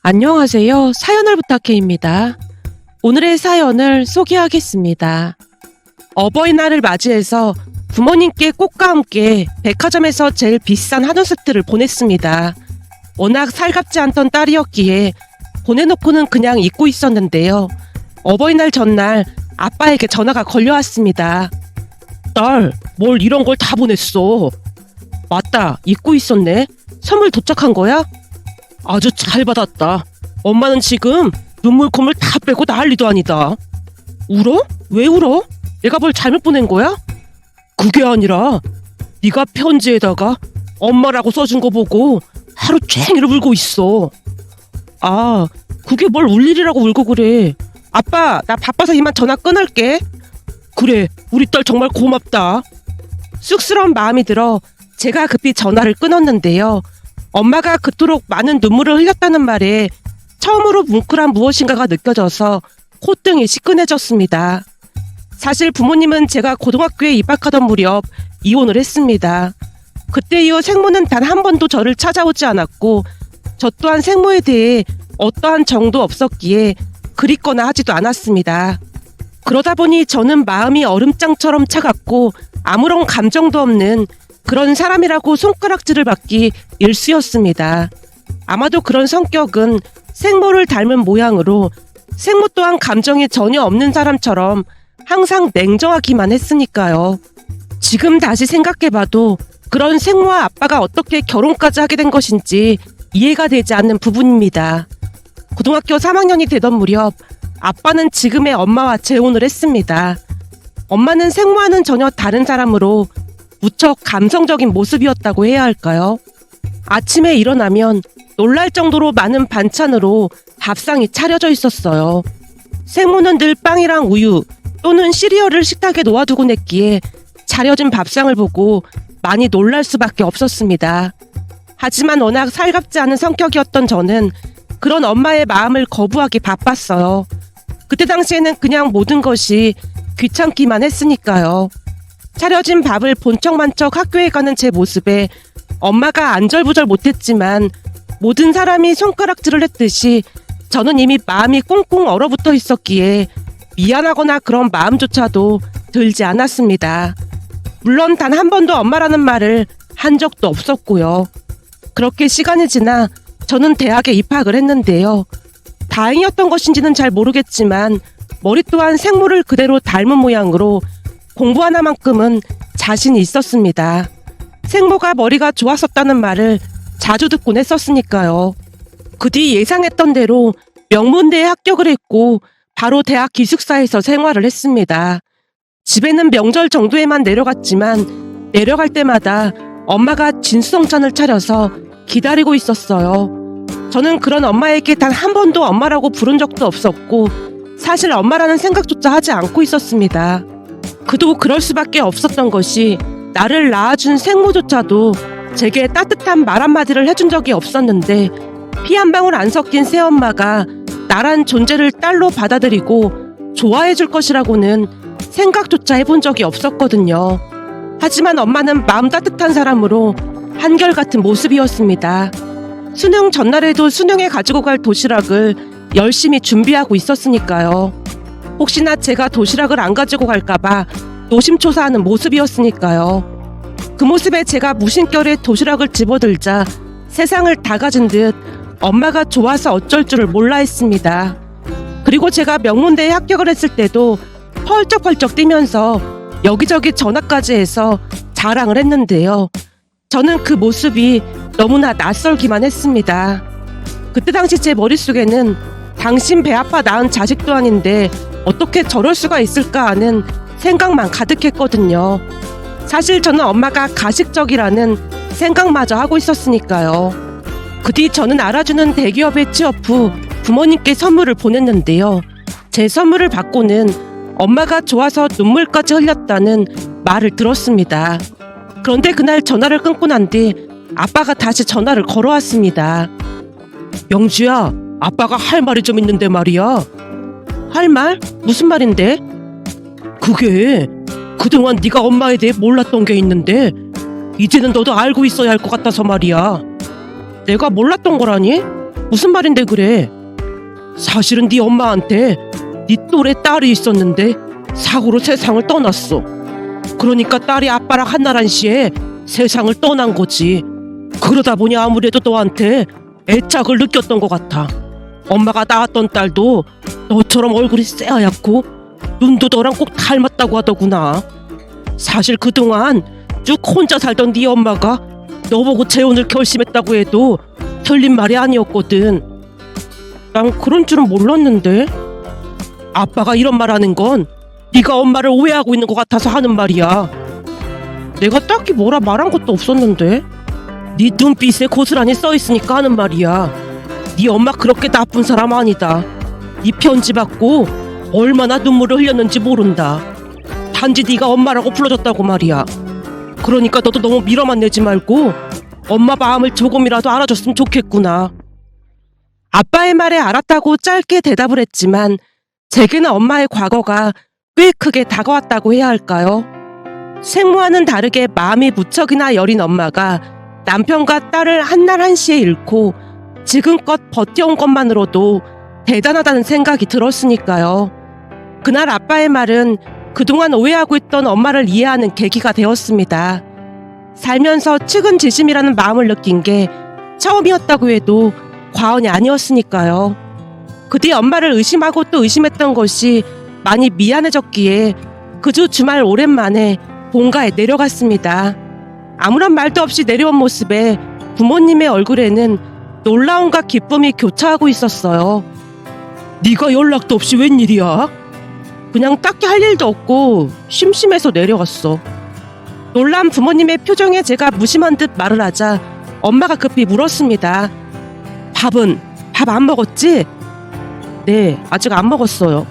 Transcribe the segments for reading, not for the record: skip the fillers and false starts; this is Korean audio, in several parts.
안녕하세요. 사연을 부탁해입니다. 오늘의 사연을 소개하겠습니다. 어버이날을 맞이해서 부모님께 꽃과 함께 백화점에서 제일 비싼 한우 세트를 보냈습니다. 워낙 살갑지 않던 딸이었기에 보내놓고는 그냥 잊고 있었는데요. 어버이날 전날 아빠에게 전화가 걸려왔습니다. 딸, 뭘 이런 걸 다 보냈어. 맞다, 잊고 있었네. 선물 도착한 거야? 아주 잘 받았다. 엄마는 지금 눈물 콧물 다 빼고 난리도 아니다. 울어? 왜 울어? 내가 뭘 잘못 보낸 거야? 그게 아니라 네가 편지에다가 엄마라고 써준 거 보고 하루 종일 울고 있어. 아, 그게 뭘 울 일이라고 울고 그래. 아빠, 나 바빠서 이만 전화 끊을게. 그래, 우리 딸 정말 고맙다. 쑥스러운 마음이 들어 제가 급히 전화를 끊었는데요. 엄마가 그토록 많은 눈물을 흘렸다는 말에 처음으로 뭉클한 무엇인가가 느껴져서 콧등이 시큰해졌습니다. 사실 부모님은 제가 고등학교에 입학하던 무렵 이혼을 했습니다. 그때 이후 생모는 단 한 번도 저를 찾아오지 않았고 저 또한 생모에 대해 어떠한 정도 없었기에 그립거나 하지도 않았습니다. 그러다 보니 저는 마음이 얼음장처럼 차갑고 아무런 감정도 없는 그런 사람이라고 손가락질을 받기 일쑤였습니다. 아마도 그런 성격은 생모를 닮은 모양으로 생모 또한 감정이 전혀 없는 사람처럼 항상 냉정하기만 했으니까요. 지금 다시 생각해봐도 그런 생모와 아빠가 어떻게 결혼까지 하게 된 것인지 이해가 되지 않는 부분입니다. 고등학교 3학년이 되던 무렵 아빠는 지금의 엄마와 재혼을 했습니다. 엄마는 생모와는 전혀 다른 사람으로 무척 감성적인 모습이었다고 해야 할까요? 아침에 일어나면 놀랄 정도로 많은 반찬으로 밥상이 차려져 있었어요. 생모는 늘 빵이랑 우유 또는 시리얼을 식탁에 놓아두곤 했기에 차려진 밥상을 보고 많이 놀랄 수밖에 없었습니다. 하지만 워낙 살갑지 않은 성격이었던 저는 그런 엄마의 마음을 거부하기 바빴어요. 그때 당시에는 그냥 모든 것이 귀찮기만 했으니까요. 차려진 밥을 본척만척 학교에 가는 제 모습에 엄마가 안절부절 못했지만 모든 사람이 손가락질을 했듯이 저는 이미 마음이 꽁꽁 얼어붙어 있었기에 미안하거나 그런 마음조차도 들지 않았습니다. 물론 단 한 번도 엄마라는 말을 한 적도 없었고요. 그렇게 시간이 지나 저는 대학에 입학을 했는데요. 다행이었던 것인지는 잘 모르겠지만 머리 또한 생모를 그대로 닮은 모양으로 공부 하나만큼은 자신이 있었습니다. 생모가 머리가 좋았었다는 말을 자주 듣곤 했었으니까요. 그 뒤 예상했던 대로 명문대에 합격을 했고 바로 대학 기숙사에서 생활을 했습니다. 집에는 명절 정도에만 내려갔지만 내려갈 때마다 엄마가 진수성찬을 차려서 기다리고 있었어요. 저는 그런 엄마에게 단 한 번도 엄마라고 부른 적도 없었고 사실 엄마라는 생각조차 하지 않고 있었습니다. 그도 그럴 수밖에 없었던 것이 나를 낳아준 생모조차도 제게 따뜻한 말 한마디를 해준 적이 없었는데 피 한 방울 안 섞인 새엄마가 나란 존재를 딸로 받아들이고 좋아해 줄 것이라고는 생각조차 해본 적이 없었거든요. 하지만 엄마는 마음 따뜻한 사람으로 한결같은 모습이었습니다. 수능 전날에도 수능에 가지고 갈 도시락을 열심히 준비하고 있었으니까요. 혹시나 제가 도시락을 안 가지고 갈까봐 노심초사하는 모습이었으니까요. 그 모습에 제가 무심결에 도시락을 집어들자 세상을 다 가진 듯 엄마가 좋아서 어쩔 줄을 몰라 했습니다. 그리고 제가 명문대에 합격을 했을 때도 펄쩍펄쩍 뛰면서 여기저기 전화까지 해서 자랑을 했는데요. 저는 그 모습이 너무나 낯설기만 했습니다. 그때 당시 제 머릿속에는 당신 배 아파 낳은 자식도 아닌데 어떻게 저럴 수가 있을까 하는 생각만 가득했거든요. 사실 저는 엄마가 가식적이라는 생각마저 하고 있었으니까요. 그 뒤 저는 알아주는 대기업에 취업 후 부모님께 선물을 보냈는데요. 제 선물을 받고는 엄마가 좋아서 눈물까지 흘렸다는 말을 들었습니다. 그런데 그날 전화를 끊고 난 뒤 아빠가 다시 전화를 걸어왔습니다. 영주야, 아빠가 할 말이 좀 있는데 말이야. 할 말? 무슨 말인데? 그게 그동안 네가 엄마에 대해 몰랐던 게 있는데 이제는 너도 알고 있어야 할 것 같아서 말이야. 내가 몰랐던 거라니? 무슨 말인데 그래? 사실은 네 엄마한테 네 또래 딸이 있었는데 사고로 세상을 떠났어. 그러니까 딸이 아빠랑 한나란 시에 세상을 떠난 거지. 그러다 보니 아무래도 너한테 애착을 느꼈던 것 같아. 엄마가 낳았던 딸도 너처럼 얼굴이 새하얗고 눈도 너랑 꼭 닮았다고 하더구나. 사실 그동안 쭉 혼자 살던 네 엄마가 너보고 재혼을 결심했다고 해도 틀린 말이 아니었거든. 난 그런 줄은 몰랐는데. 아빠가 이런 말하는 건 네가 엄마를 오해하고 있는 것 같아서 하는 말이야. 내가 딱히 뭐라 말한 것도 없었는데. 네 눈빛에 고스란히 써있으니까 하는 말이야. 네 엄마 그렇게 나쁜 사람 아니다. 네 편지 받고 얼마나 눈물을 흘렸는지 모른다. 단지 네가 엄마라고 불러줬다고 말이야. 그러니까 너도 너무 밀어만 내지 말고 엄마 마음을 조금이라도 알아줬으면 좋겠구나. 아빠의 말에 알았다고 짧게 대답을 했지만 제게는 엄마의 과거가 꽤 크게 다가왔다고 해야 할까요? 생모와는 다르게 마음이 무척이나 여린 엄마가 남편과 딸을 한날 한시에 잃고 지금껏 버텨온 것만으로도 대단하다는 생각이 들었으니까요. 그날 아빠의 말은 그동안 오해하고 있던 엄마를 이해하는 계기가 되었습니다. 살면서 측은지심이라는 마음을 느낀 게 처음이었다고 해도 과언이 아니었으니까요. 그 뒤 엄마를 의심하고 또 의심했던 것이 많이 미안해졌기에 그 주 주말 오랜만에 본가에 내려갔습니다. 아무런 말도 없이 내려온 모습에 부모님의 얼굴에는 놀라움과 기쁨이 교차하고 있었어요. 네가 연락도 없이 웬일이야? 그냥 딱히 할 일도 없고 심심해서 내려갔어. 놀란 부모님의 표정에 제가 무심한 듯 말을 하자 엄마가 급히 물었습니다. 밥 안 먹었지? 네, 아직 안 먹었어요.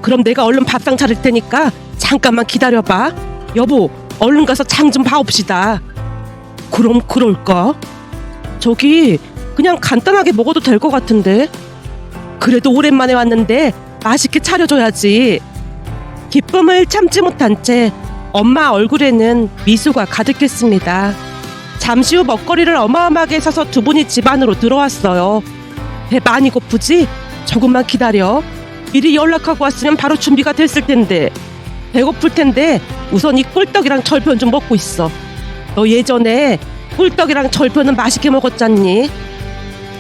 그럼 내가 얼른 밥상 차릴 테니까 잠깐만 기다려봐. 여보, 얼른 가서 장 좀 봐옵시다. 그럼 그럴까? 저기 그냥 간단하게 먹어도 될 것 같은데. 그래도 오랜만에 왔는데 맛있게 차려줘야지. 기쁨을 참지 못한 채 엄마 얼굴에는 미소가 가득했습니다. 잠시 후 먹거리를 어마어마하게 사서 두 분이 집 안으로 들어왔어요. 배 많이 고프지? 조금만 기다려. 미리 연락하고 왔으면 바로 준비가 됐을 텐데. 배고플 텐데 우선 이 꿀떡이랑 절편 좀 먹고 있어. 너 예전에 꿀떡이랑 절편은 맛있게 먹었잖니?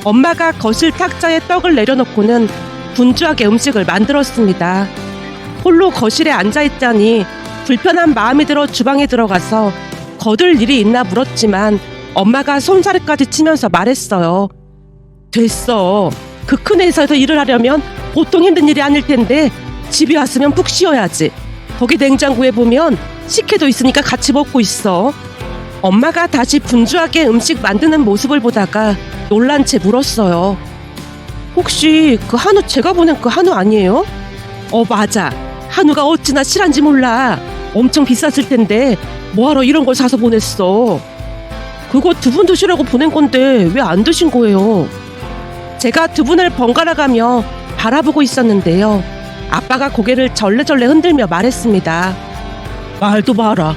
엄마가 거실 탁자에 떡을 내려놓고는 분주하게 음식을 만들었습니다. 홀로 거실에 앉아있자니 불편한 마음이 들어 주방에 들어가서 거들 일이 있나 물었지만 엄마가 손사래까지 치면서 말했어요. 됐어. 그 큰 회사에서 일을 하려면 보통 힘든 일이 아닐 텐데 집에 왔으면 푹 쉬어야지. 거기 냉장고에 보면 식혜도 있으니까 같이 먹고 있어. 엄마가 다시 분주하게 음식 만드는 모습을 보다가 놀란 채 물었어요. 혹시 그 한우 제가 보낸 그 한우 아니에요? 맞아. 한우가 어찌나 실한지 몰라. 엄청 비쌌을 텐데 뭐하러 이런 걸 사서 보냈어. 그거 두 분 드시라고 보낸 건데 왜 안 드신 거예요? 제가 두 분을 번갈아 가며 바라보고 있었는데요. 아빠가 고개를 절레절레 흔들며 말했습니다. 말도 마라.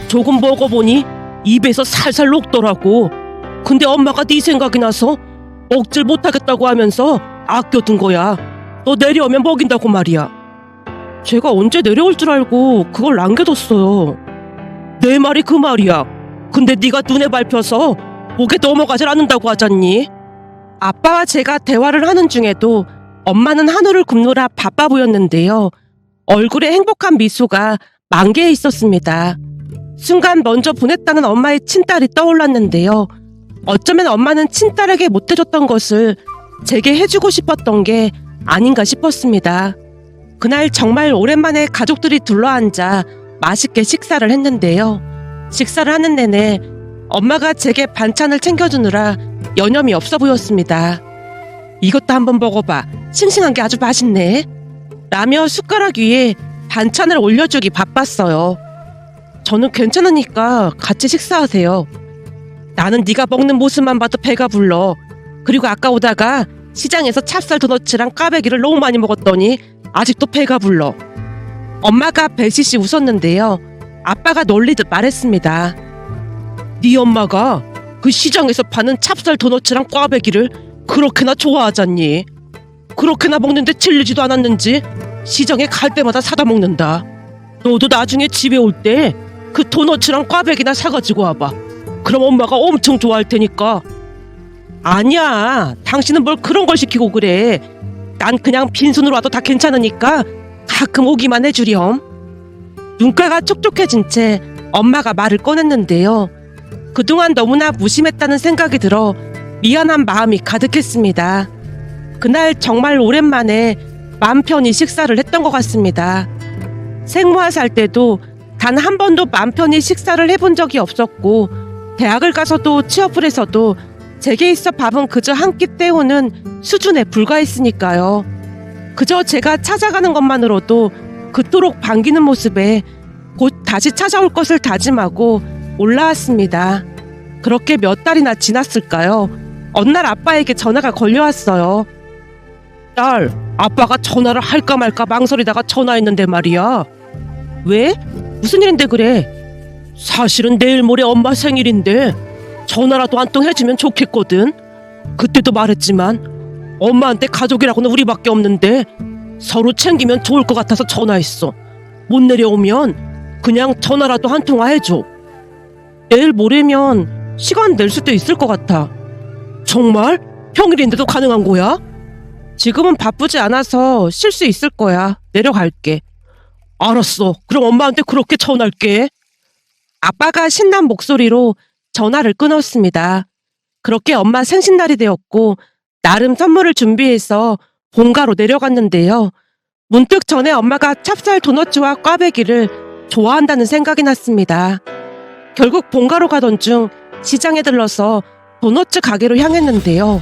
조금 먹어보니 입에서 살살 녹더라고. 근데 엄마가 네 생각이 나서 먹질 못하겠다고 하면서 아껴둔 거야. 너 내려오면 먹인다고 말이야. 제가 언제 내려올 줄 알고 그걸 남겨뒀어요. 내 말이 그 말이야. 근데 네가 눈에 밟혀서 목에 넘어가질 않는다고 하잖니? 아빠와 제가 대화를 하는 중에도 엄마는 한우를 굽느라 바빠 보였는데요. 얼굴에 행복한 미소가 만개해 있었습니다. 순간 먼저 보냈다는 엄마의 친딸이 떠올랐는데요. 어쩌면 엄마는 친딸에게 못해줬던 것을 제게 해주고 싶었던 게 아닌가 싶었습니다. 그날 정말 오랜만에 가족들이 둘러앉아 맛있게 식사를 했는데요. 식사를 하는 내내 엄마가 제게 반찬을 챙겨주느라 여념이 없어 보였습니다. 이것도 한번 먹어봐. 싱싱한 게 아주 맛있네. 라며 숟가락 위에 반찬을 올려주기 바빴어요. 저는 괜찮으니까 같이 식사하세요. 나는 네가 먹는 모습만 봐도 배가 불러. 그리고 아까 오다가 시장에서 찹쌀 도너츠랑 꽈배기를 너무 많이 먹었더니 아직도 배가 불러. 엄마가 벨시시 웃었는데요. 아빠가 놀리듯 말했습니다. 네 엄마가 그 시장에서 파는 찹쌀 도너츠랑 꽈배기를 그렇게나 좋아하잖니. 그렇게나 먹는데 질리지도 않았는지 시장에 갈 때마다 사다 먹는다. 너도 나중에 집에 올 때 그 도너츠랑 꽈배기나 사가지고 와봐. 그럼 엄마가 엄청 좋아할 테니까. 아니야, 당신은 뭘 그런 걸 시키고 그래. 난 그냥 빈손으로 와도 다 괜찮으니까 가끔 오기만 해주렴. 눈가가 촉촉해진 채 엄마가 말을 꺼냈는데요. 그동안 너무나 무심했다는 생각이 들어 미안한 마음이 가득했습니다. 그날 정말 오랜만에 맘 편히 식사를 했던 것 같습니다. 생모아 살 때도 단 한 번도 맘 편히 식사를 해본 적이 없었고, 대학을 가서도 취업을 해서도 제게 있어 밥은 그저 한 끼 때우는 수준에 불과했으니까요. 그저 제가 찾아가는 것만으로도 그토록 반기는 모습에 곧 다시 찾아올 것을 다짐하고 올라왔습니다. 그렇게 몇 달이나 지났을까요? 어느 날 아빠에게 전화가 걸려왔어요. 딸, 아빠가 전화를 할까 말까 망설이다가 전화했는데 말이야. 왜? 무슨 일인데 그래? 사실은 내일 모레 엄마 생일인데 전화라도 한 통 해주면 좋겠거든. 그때도 말했지만 엄마한테 가족이라고는 우리밖에 없는데 서로 챙기면 좋을 것 같아서 전화했어. 못 내려오면 그냥 전화라도 한 통화 해줘. 내일 모레면 시간 낼 수도 있을 것 같아. 정말? 평일인데도 가능한 거야? 지금은 바쁘지 않아서 쉴 수 있을 거야. 내려갈게. 알았어. 그럼 엄마한테 그렇게 전할게. 아빠가 신난 목소리로 전화를 끊었습니다. 그렇게 엄마 생신날이 되었고 나름 선물을 준비해서 본가로 내려갔는데요. 문득 전에 엄마가 찹쌀 도너츠와 꽈배기를 좋아한다는 생각이 났습니다. 결국 본가로 가던 중 시장에 들러서 도너츠 가게로 향했는데요.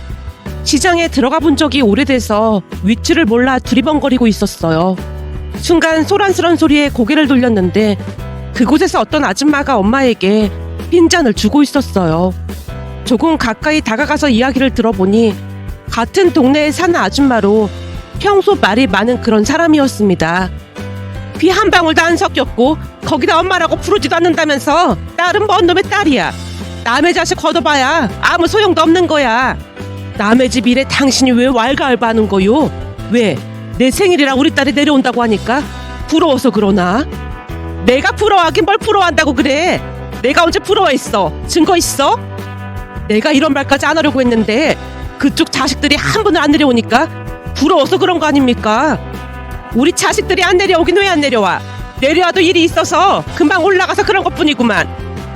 시장에 들어가 본 적이 오래돼서 위치를 몰라 두리번거리고 있었어요. 순간 소란스런 소리에 고개를 돌렸는데 그곳에서 어떤 아줌마가 엄마에게 빈잔을 주고 있었어요. 조금 가까이 다가가서 이야기를 들어보니 같은 동네에 사는 아줌마로 평소 말이 많은 그런 사람이었습니다. 피 한 방울도 안 섞였고 거기다 엄마라고 부르지도 않는다면서 딸은 뭔 놈의 딸이야. 남의 자식 걷어봐야 아무 소용도 없는 거야. 남의 집 일에 당신이 왜 왈가왈부하는 거요? 왜? 내 생일이라 우리 딸이 내려온다고 하니까 부러워서 그러나? 내가 부러워하긴 뭘 부러워한다고 그래. 내가 언제 부러워했어? 증거 있어? 내가 이런 말까지 안 하려고 했는데 그쪽 자식들이 한 번을 안 내려오니까 부러워서 그런 거 아닙니까? 우리 자식들이 안 내려오긴 왜 안 내려와? 내려와도 일이 있어서 금방 올라가서 그런 것뿐이구만.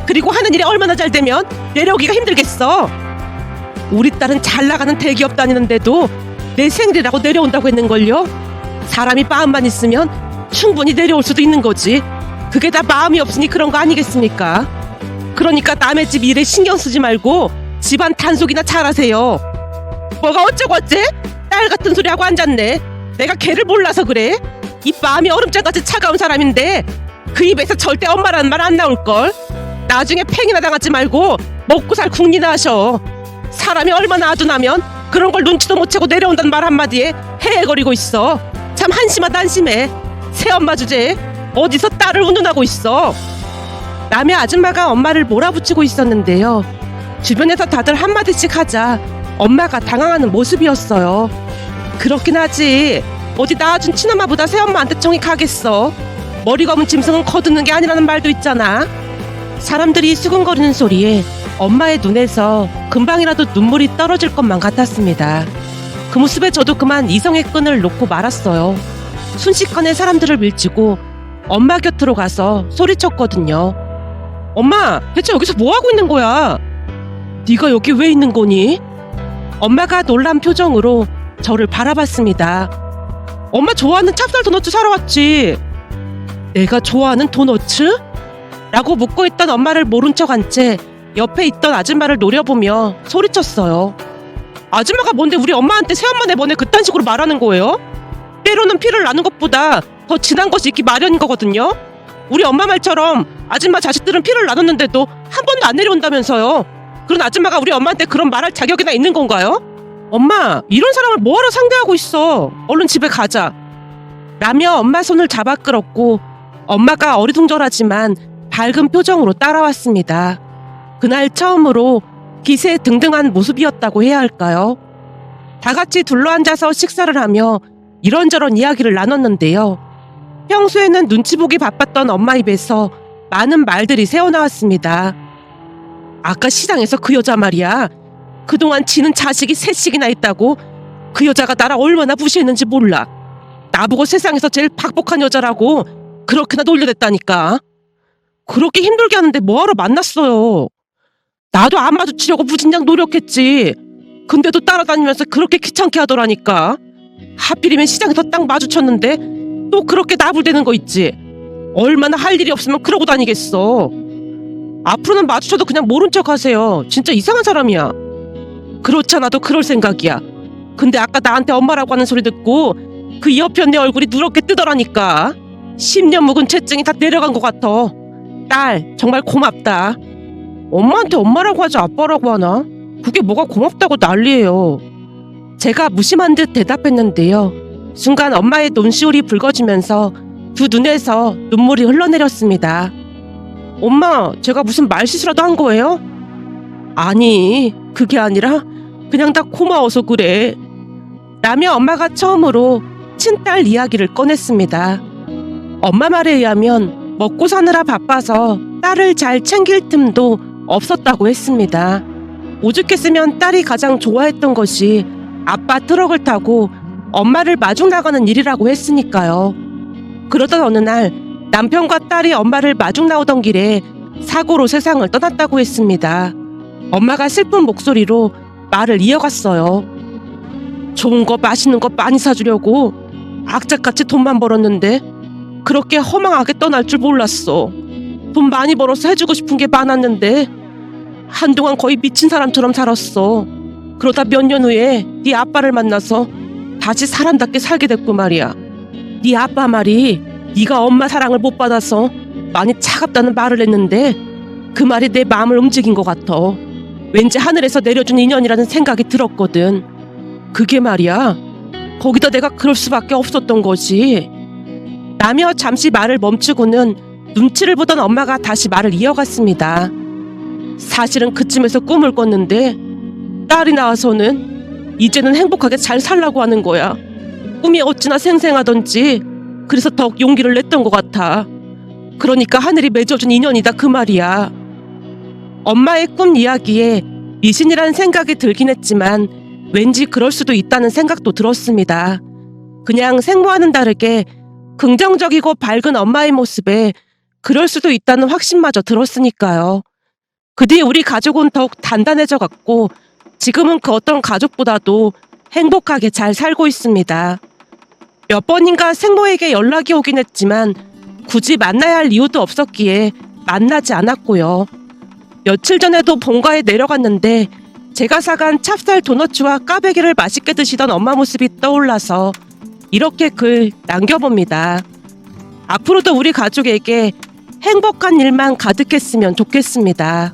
그리고 하는 일이 얼마나 잘 되면 내려오기가 힘들겠어. 우리 딸은 잘 나가는 대기업 다니는데도 내 생일이라고 내려온다고 했는걸요. 사람이 마음만 있으면 충분히 내려올 수도 있는 거지. 그게 다 마음이 없으니 그런 거 아니겠습니까? 그러니까 남의 집 일에 신경 쓰지 말고 집안 단속이나 잘하세요. 뭐가 어쩌고 어째? 딸 같은 소리 하고 앉았네. 내가 걔를 몰라서 그래? 이 마음이 얼음장같이 차가운 사람인데 그 입에서 절대 엄마라는 말 안 나올걸. 나중에 팽이나 당하지 말고 먹고 살 국리나 하셔. 사람이 얼마나 아둔하면 그런 걸 눈치도 못 채고 내려온다는 말 한마디에 헤헤거리고 있어. 참 한심하다 한심해. 새엄마 주제에 어디서 딸을 운운하고 있어. 남의 아줌마가 엄마를 몰아붙이고 있었는데요. 주변에서 다들 한마디씩 하자 엄마가 당황하는 모습이었어요. 그렇긴 하지. 어디 낳아준 친엄마보다 새엄마한테 정이 가겠어. 머리 검은 짐승은 거두는 게 아니라는 말도 있잖아. 사람들이 수근거리는 소리에 엄마의 눈에서 금방이라도 눈물이 떨어질 것만 같았습니다. 그 모습에 저도 그만 이성의 끈을 놓고 말았어요. 순식간에 사람들을 밀치고 엄마 곁으로 가서 소리쳤거든요. 엄마, 대체 여기서 뭐하고 있는 거야? 네가 여기 왜 있는 거니? 엄마가 놀란 표정으로 저를 바라봤습니다. 엄마 좋아하는 찹쌀 도너츠 사러 왔지. 내가 좋아하는 도너츠? 라고 묻고 있던 엄마를 모른 척 한 채 옆에 있던 아줌마를 노려보며 소리쳤어요. 아줌마가 뭔데 우리 엄마한테 새엄마 내보내 그딴 식으로 말하는 거예요? 때로는 피를 나눈 것보다 더 진한 것이 있기 마련인 거거든요. 우리 엄마 말처럼 아줌마 자식들은 피를 나눴는데도 한 번도 안 내려온다면서요. 그런 아줌마가 우리 엄마한테 그런 말할 자격이나 있는 건가요? 엄마, 이런 사람을 뭐하러 상대하고 있어. 얼른 집에 가자. 라며 엄마 손을 잡아 끌었고 엄마가 어리둥절하지만 밝은 표정으로 따라왔습니다. 그날 처음으로 기세 등등한 모습이었다고 해야 할까요? 다 같이 둘러앉아서 식사를 하며 이런저런 이야기를 나눴는데요. 평소에는 눈치 보기 바빴던 엄마 입에서 많은 말들이 새어나왔습니다. 아까 시장에서 그 여자 말이야. 그동안 지는 자식이 셋씩이나 있다고. 그 여자가 나를 얼마나 무시했는지 몰라. 나보고 세상에서 제일 박복한 여자라고 그렇게나 놀려댔다니까. 그렇게 힘들게 하는데 뭐하러 만났어요. 나도 안 마주치려고 무진장 노력했지. 근데도 따라다니면서 그렇게 귀찮게 하더라니까. 하필이면 시장에서 딱 마주쳤는데 또 그렇게 나불대는 거 있지. 얼마나 할 일이 없으면 그러고 다니겠어. 앞으로는 마주쳐도 그냥 모른 척 하세요. 진짜 이상한 사람이야. 그렇잖아도 그럴 생각이야. 근데 아까 나한테 엄마라고 하는 소리 듣고 그 옆에 내 얼굴이 누렇게 뜨더라니까. 10년 묵은 채증이 다 내려간 것 같아. 딸 정말 고맙다. 엄마한테 엄마라고 하지 아빠라고 하나? 그게 뭐가 고맙다고 난리예요. 제가 무심한 듯 대답했는데요. 순간 엄마의 눈시울이 붉어지면서 두 눈에서 눈물이 흘러내렸습니다. 엄마, 제가 무슨 말실수라도 한 거예요? 아니, 그게 아니라 그냥 다 고마워서 그래. 라며 엄마가 처음으로 친딸 이야기를 꺼냈습니다. 엄마 말에 의하면 먹고 사느라 바빠서 딸을 잘 챙길 틈도 없었다고 했습니다. 오죽했으면 딸이 가장 좋아했던 것이 아빠 트럭을 타고 엄마를 마중 나가는 일이라고 했으니까요. 그러던 어느 날 남편과 딸이 엄마를 마중 나오던 길에 사고로 세상을 떠났다고 했습니다. 엄마가 슬픈 목소리로 말을 이어갔어요. 좋은 거 맛있는 거 많이 사주려고 악착같이 돈만 벌었는데 그렇게 허망하게 떠날 줄 몰랐어. 돈 많이 벌어서 해주고 싶은 게 많았는데 한동안 거의 미친 사람처럼 살았어. 그러다 몇 년 후에 네 아빠를 만나서 다시 사람답게 살게 됐고 말이야. 네 아빠 말이 네가 엄마 사랑을 못 받아서 많이 차갑다는 말을 했는데 그 말이 내 마음을 움직인 것 같아. 왠지 하늘에서 내려준 인연이라는 생각이 들었거든. 그게 말이야. 거기다 내가 그럴 수밖에 없었던 거지. 라며 잠시 말을 멈추고는 눈치를 보던 엄마가 다시 말을 이어갔습니다. 사실은 그쯤에서 꿈을 꿨는데 딸이 나와서는 이제는 행복하게 잘 살라고 하는 거야. 꿈이 어찌나 생생하던지 그래서 더욱 용기를 냈던 것 같아. 그러니까 하늘이 맺어준 인연이다 그 말이야. 엄마의 꿈 이야기에 미신이라는 생각이 들긴 했지만 왠지 그럴 수도 있다는 생각도 들었습니다. 그냥 생모와는 다르게 긍정적이고 밝은 엄마의 모습에 그럴 수도 있다는 확신마저 들었으니까요. 그 뒤 우리 가족은 더욱 단단해져 갔고 지금은 그 어떤 가족보다도 행복하게 잘 살고 있습니다. 몇 번인가 생모에게 연락이 오긴 했지만 굳이 만나야 할 이유도 없었기에 만나지 않았고요. 며칠 전에도 본가에 내려갔는데 제가 사간 찹쌀 도너츠와 까베기를 맛있게 드시던 엄마 모습이 떠올라서 이렇게 글 남겨봅니다. 앞으로도 우리 가족에게 행복한 일만 가득했으면 좋겠습니다.